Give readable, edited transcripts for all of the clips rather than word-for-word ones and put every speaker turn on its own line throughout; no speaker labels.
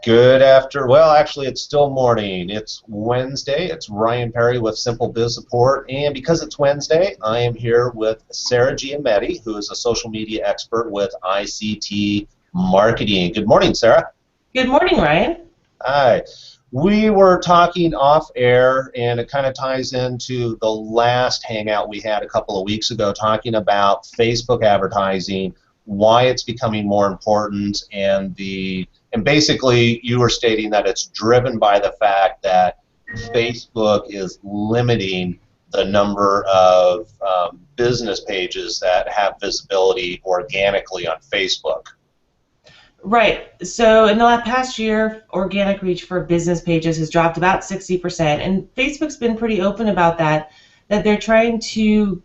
Well, actually, it's still morning. It's Wednesday. It's Ryan Perry with Simple Biz Support. And because it's Wednesday, I am here with Sarah Giometti, who is a social media expert with ICT-Marketing. Good morning, Sarah.
Good morning, Ryan.
Hi. We were talking off air, and it kind of ties into the last Hangout we had a couple of weeks ago, talking about Facebook advertising, why it's becoming more important, and basically you were stating that it's driven by the fact that Facebook is limiting the number of business pages that have visibility organically on Facebook.
Right. So in the past year, organic reach for business pages has dropped about 60%, and Facebook's been pretty open about that they're trying to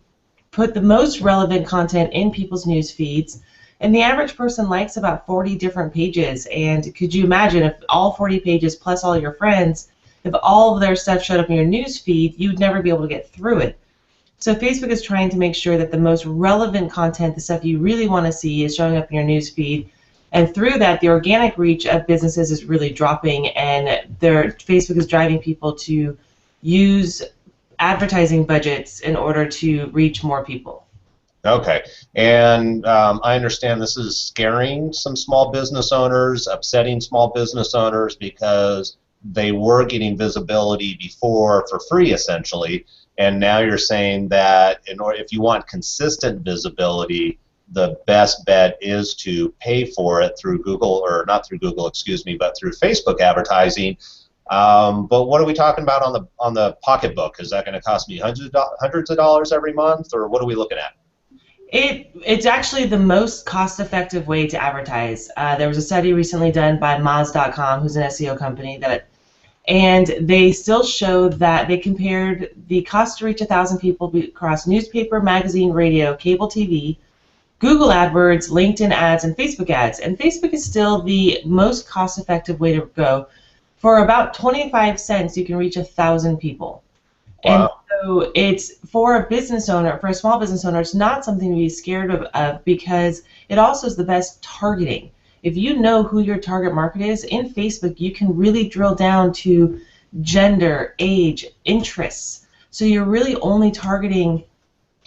put the most relevant content in people's news feeds, and the average person likes about 40 different pages. And could you imagine if all 40 pages plus all your friends, if all of their stuff showed up in your news feed, you'd never be able to get through it. So Facebook is trying to make sure that the most relevant content, the stuff you really want to see, is showing up in your news feed. And through that, the organic reach of businesses is really dropping, and Facebook is driving people to use advertising budgets in order to reach more people.
Okay, and I understand this is scaring some small business owners, upsetting small business owners because they were getting visibility before for free, essentially, and now you're saying that if you want consistent visibility, the best bet is to pay for it through Google, or not through Google, excuse me, but through Facebook advertising. But what are we talking about on the pocketbook? Is that going to cost me hundreds of dollars every month, or what are we looking at?
It's actually the most cost-effective way to advertise. There was a study recently done by Moz.com, who's an SEO company, and they still showed that they compared the cost to reach 1,000 people across newspaper, magazine, radio, cable TV, Google AdWords, LinkedIn ads, and Facebook ads. And Facebook is still the most cost-effective way to go. For about 25 cents, you can reach 1,000 people.
Wow.
And so it's, for a business owner, for a small business owner, it's not something to be scared of because it also is the best targeting. If you know who your target market is, in Facebook, you can really drill down to gender, age, interests. So you're really only targeting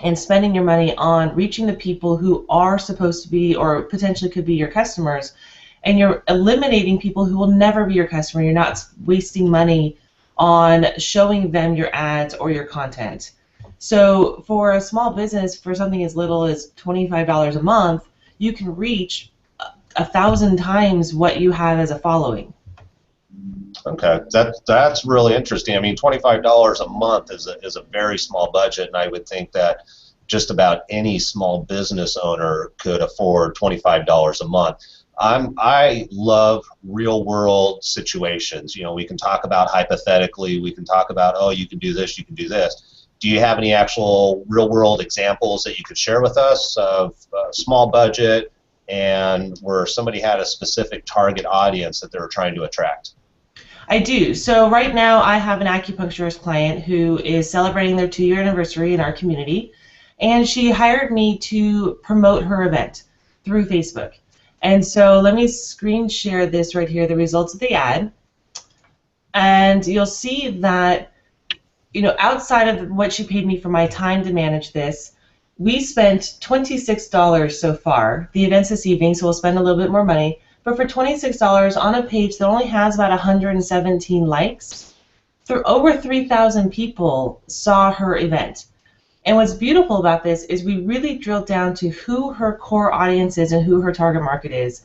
and spending your money on reaching the people who are supposed to be or potentially could be your customers, and you're eliminating people who will never be your customer. You're not wasting money on showing them your ads or your content. So for a small business, for something as little as $25 a month, you can reach 1,000 times what you have as a following.
Okay, that's really interesting. I mean, $25 a month is a very small budget, and I would think that just about any small business owner could afford $25 a month. I love real world situations. You know, we can talk about hypothetically, we can talk about, oh, you can do this, you can do this. Do you have any actual real world examples that you could share with us of small budget and where somebody had a specific target audience that they were trying to attract?
I do. So right now I have an acupuncturist client who is celebrating their 2-year anniversary in our community, and she hired me to promote her event through Facebook. And so let me screen share this right here, the results of the ad. And you'll see that, you know, outside of what she paid me for my time to manage this, we spent $26 so far. The event's this evening, so we'll spend a little bit more money. But for $26 on a page that only has about 117 likes, over 3,000 people saw her event. And what's beautiful about this is we really drilled down to who her core audience is and who her target market is.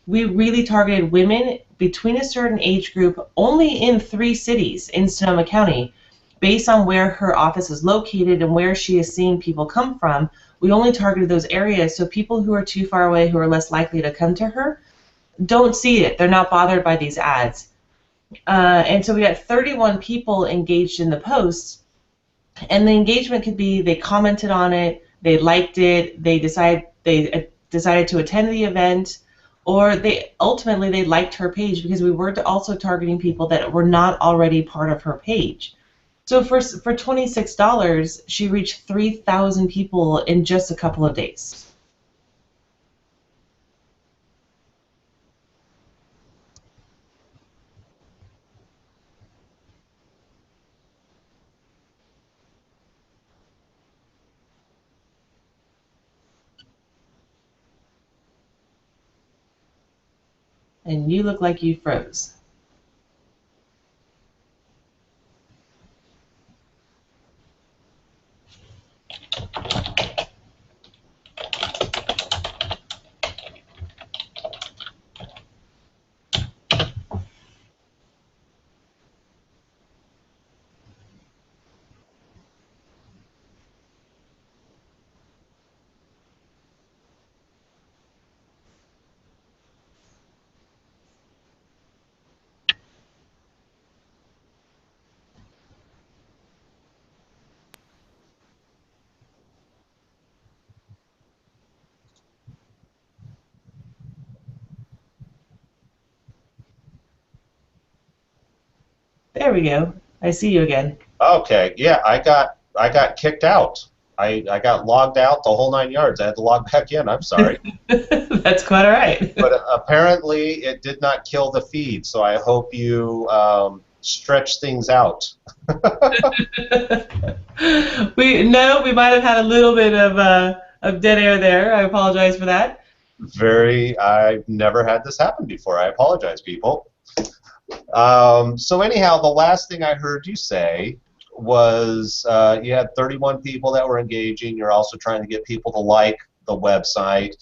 We really targeted women between a certain age group only in 3 cities in Sonoma County. Based on where her office is located and where she is seeing people come from, we only targeted those areas, so people who are too far away, who are less likely to come to her, don't see it. They're not bothered by these ads. And so we got 31 people engaged in the posts, and the engagement could be they commented on it, they liked it, they decided to attend the event, or they liked her page, because we were also targeting people that were not already part of her page. So for $26, she reached 3,000 people in just a couple of days. And you look like you froze. There we go. I see you again.
Okay, yeah, I got kicked out. I got logged out the whole 9 yards. I had to log back in. I'm sorry.
That's quite all right.
But apparently it did not kill the feed, so I hope you stretch things out.
We might have had a little bit of dead air there. I apologize for that.
I've never had this happen before. I apologize, people. So anyhow, the last thing I heard you say was you had 31 people that were engaging. You're also trying to get people to like the website.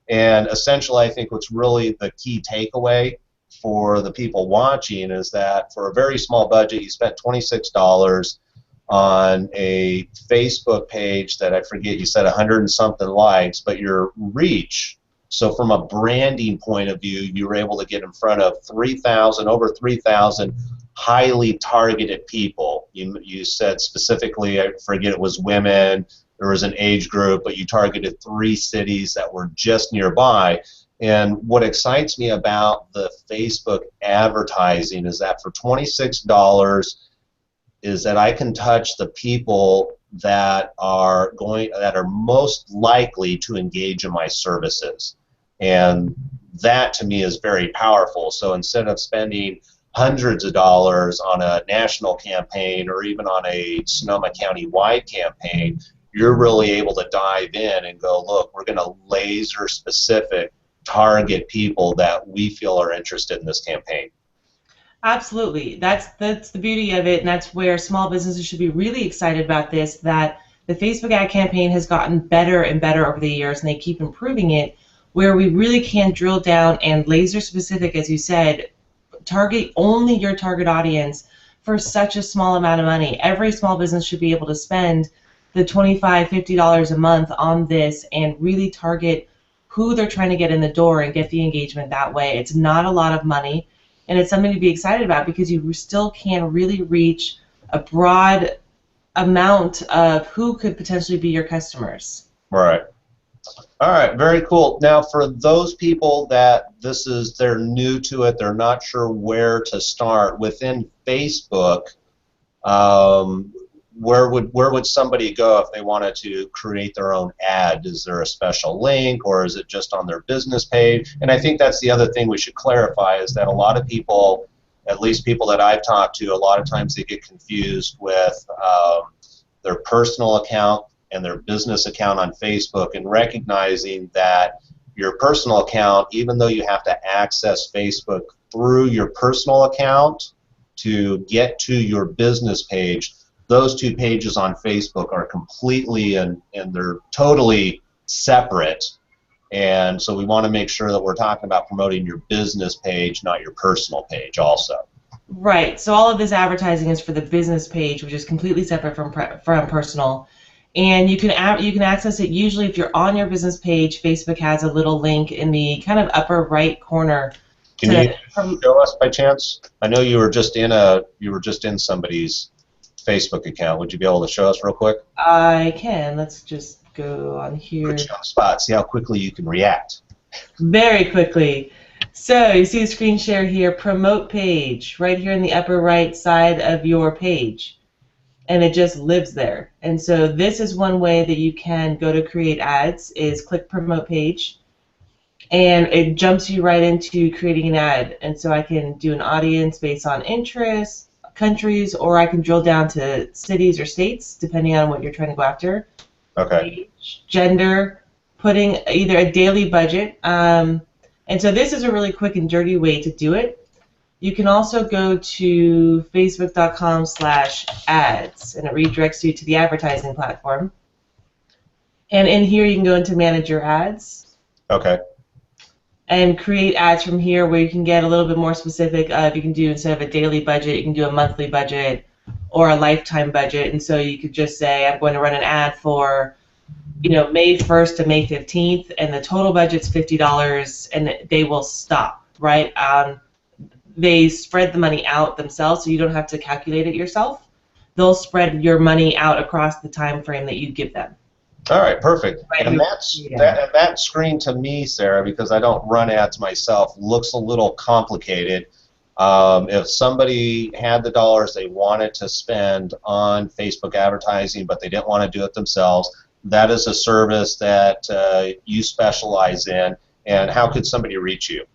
And essentially, I think what's really the key takeaway for the people watching is that for a very small budget, you spent $26 on a Facebook page that I forget, you said 100 and something likes, but your reach, so from a branding point of view, you were able to get in front of over 3,000 highly targeted people. You said specifically, I forget, it was women, there was an age group, but you targeted 3 cities that were just nearby. And what excites me about the Facebook advertising is that for $26 is that I can touch the people that are most likely to engage in my services. And that to me is very powerful. So instead of spending hundreds of dollars on a national campaign or even on a Sonoma County-wide campaign, you're really able to dive in and go, look, we're going to laser specific target people that we feel are interested in this campaign.
Absolutely. That's the beauty of it, and that's where small businesses should be really excited about this, that the Facebook ad campaign has gotten better and better over the years, and they keep improving it, where we really can drill down and laser specific, as you said, target only your target audience for such a small amount of money. Every small business should be able to spend the $25, $50 a month on this and really target who they're trying to get in the door and get the engagement that way. It's not a lot of money, and it's something to be excited about because you still can really reach a broad amount of who could potentially be your customers.
Right. All right, very cool. Now, for those people that they're new to it, they're not sure where to start within Facebook. Where would somebody go if they wanted to create their own ad? Is there a special link, or is it just on their business page? And I think that's the other thing we should clarify is that a lot of people, at least people that I've talked to, a lot of times they get confused with their personal account and their business account on Facebook, and recognizing that your personal account, even though you have to access Facebook through your personal account to get to your business page, those 2 pages on Facebook are completely and they're totally separate. And so we want to make sure that we're talking about promoting your business page, not your personal page also.
Right. So all of this advertising is for the business page, which is completely separate from personal. And you can access it usually if you're on your business page. Facebook has a little link in the kind of upper right corner.
Can you show us by chance? I know you were just in somebody's Facebook account. Would you be able to show us real quick?
I can. Let's just go on here.
Put you on the spot. See how quickly you can react.
Very quickly. So you see the screen share here, promote page, right here in the upper right side of your page. And it just lives there. And so this is one way that you can go to create ads, is click promote page. And it jumps you right into creating an ad. And so I can do an audience based on interests, countries, or I can drill down to cities or states, depending on what you're trying to go after.
Okay.
Age, gender, putting either a daily budget. And so this is a really quick and dirty way to do it. You can also go to facebook.com/ads, and it redirects you to the advertising platform. And in here, you can go into manage your ads.
Okay.
And create ads from here where you can get a little bit more specific. You can do, instead of a daily budget, you can do a monthly budget or a lifetime budget. And so you could just say, I'm going to run an ad for, May 1st to May 15th, and the total budget's $50, and they will stop, right? They spread the money out themselves, so you don't have to calculate it yourself. They'll spread your money out across the time frame that you give them.
All right, perfect.
Right.
And that screen to me, Sarah, because I don't run ads myself, looks a little complicated. If somebody had the dollars they wanted to spend on Facebook advertising, but they didn't want to do it themselves, that is a service that you specialize in. And how could somebody reach you?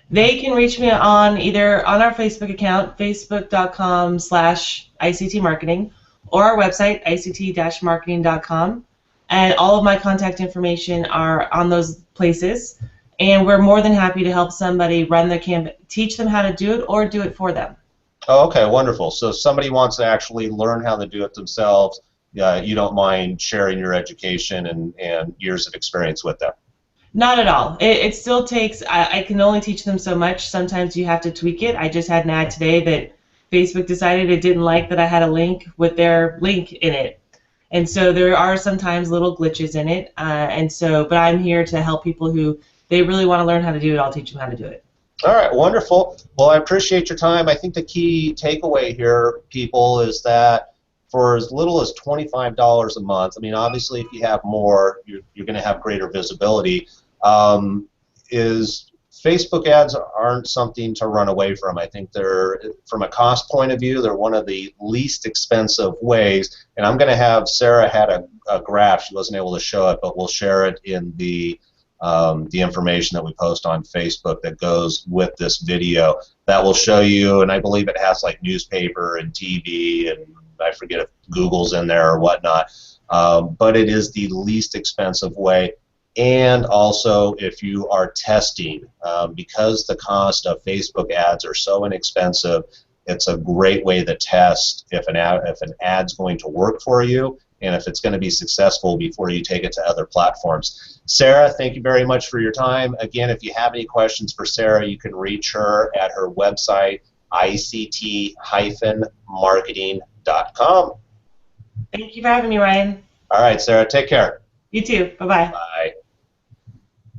They can reach me either on our Facebook account, facebook.com/ICT-Marketing, or our website, ICT-Marketing.com. And all of my contact information are on those places. And we're more than happy to help somebody run their campaign, teach them how to do it, or do it for them.
Oh, okay, wonderful. So if somebody wants to actually learn how to do it themselves, you don't mind sharing your education and years of experience with them?
Not at all. It still takes, I can only teach them so much. Sometimes you have to tweak it. I just had an ad today that Facebook decided it didn't like that I had a link with their link in it. And so there are sometimes little glitches in it. But I'm here to help people who they really want to learn how to do it. I'll teach them how to do it.
All right, wonderful. Well, I appreciate your time. I think the key takeaway here, people, is that for as little as $25 a month, I mean, obviously if you have more, you're going to have greater visibility, is Facebook ads aren't something to run away from. I think they're, from a cost point of view, they're one of the least expensive ways. And I'm going to have Sarah had a graph. She wasn't able to show it, but we'll share it in the information that we post on Facebook that goes with this video. That will show you, and I believe it has like newspaper and TV, and I forget if Google's in there or whatnot. But it is the least expensive way. And also, if you are testing, because the cost of Facebook ads are so inexpensive, it's a great way to test if an ad's going to work for you and if it's going to be successful before you take it to other platforms. Sarah, thank you very much for your time. Again, if you have any questions for Sarah, you can reach her at her website, ICT-Marketing.com.
Thank you for having me, Ryan.
All right, Sarah, take care.
You too. Bye-bye.
Bye.